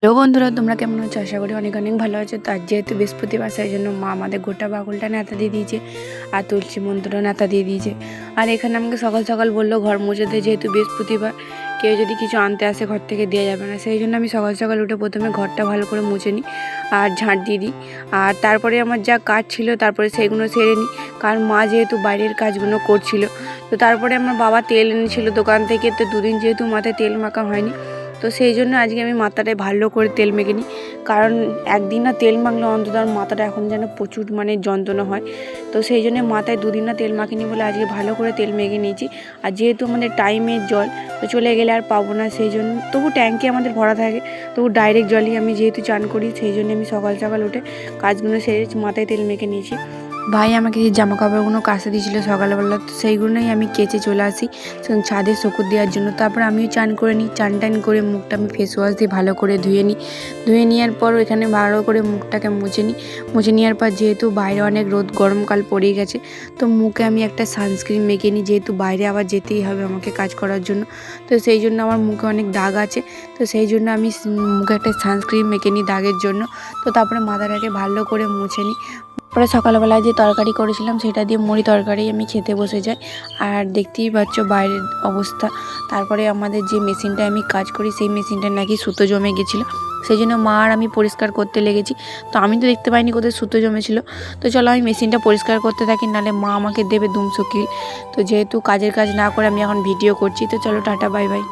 Hello বন্ধুরা, তোমরা কেমন আছো? আশা করি অনেক অনেক ভালো আছো। তো আজ যেহেতু বৃহস্পতিবার, সেই জন্য মা আমাদের গোটা বাকুলটা নেতা দিয়ে দিয়েছে আর তুলসী মন্ত্রও নেতা দিয়ে দিয়েছে। আর এখানে আমাকে সকাল সকাল বললো ঘর মুছতে, যেহেতু বৃহস্পতিবার কেউ যদি কিছু আনতে আসে ঘর থেকে দেওয়া যাবে না। সেই জন্য আমি সকাল সকাল উঠে প্রথমে ঘরটা ভালো করে মুছে নিই আর ঝাঁট দিয়ে দিই। আর তারপরে আমার যা কাজ ছিল তারপরে সেইগুলো সেরে নিই, কারণ মা যেহেতু বাইরের কাজগুলো করছিল। তো তারপরে আমার বাবা তেল এনেছিল দোকান থেকে, তো দুদিন যেহেতু মাথায় তেল মাখা হয়নি, তো সেই জন্য আজকে আমি মাথাটায় ভালো করে তেল মেখে নিই। কারণ একদিন না তেল মাখলে অন্তত আমার মাথাটা এখন যেন প্রচুর যন্ত্রণা হয়। তো সেই জন্য মাথায় দুদিন না তেল মাখিনি বলে আজকে ভালো করে তেল মেখে নিয়েছি। আর যেহেতু আমাদের টাইমের জল, তো চলে গেলে আর পাবো না, সেই জন্য তবু ট্যাঙ্কি আমাদের ভরা থাকে, তবু ডাইরেক্ট জলই আমি যেহেতু চান করি, সেই জন্য আমি সকাল সকাল উঠে কাজগুলো সেরে মাথায় তেল মেখে নিয়েছি। ভাই আমাকে যে জামা কাপড়গুলো কাচতে দিয়েছিল সকালবেলা, তো সেইগুলোই আমি কেচে চলে আসি ছাদে শকুর দেওয়ার জন্য। তারপর আমিও চান করে নিই, চান টান করে মুখটা আমি ফেস ওয়াশ দিয়ে ভালো করে ধুয়ে নিই। ধুয়ে নেওয়ার পর এখানে ভালো করে মুখটাকে মুছে নিই। মুছে নেওয়ার পর যেহেতু বাইরে অনেক রোদ গরমকাল পড়ে গেছে, তো মুখে আমি একটা সানস্ক্রিন মেখে নিই, যেহেতু বাইরে আবার যেতেই হবে আমাকে কাজ করার জন্য। তো সেই জন্য আমার মুখে অনেক দাগ আছে, তো সেই জন্য আমি মুখে একটা সানস্ক্রিন মেখে নিই দাগের জন্য। তো তারপরে মাথাটাকে ভালো করে মুছে নিই। পরে সকালবেলায় যে তরকারি করেছিলাম সেটা দিয়ে মুড়ি তরকারি আমি খেতে বসে যাই। আর দেখতেই পাচ্ছ বাইরের অবস্থা। তারপরে আমাদের যে মেশিনটায় আমি কাজ করি সেই মেশিনটা নাকি সুতো জমে গেছিলো, সেই জন্য মা আর আমি পরিষ্কার করতে লেগেছি। তো আমি তো দেখতে পাইনি কোথায় সুতো জমেছিল। তো চলো আমি মেশিনটা পরিষ্কার করতে থাকি, নাহলে মা আমাকে দেবে দুমসো কিল। তো যেহেতু কাজের কাজ না করে আমি এখন ভিডিও করছি, তো চলো টাটা বাই বাই।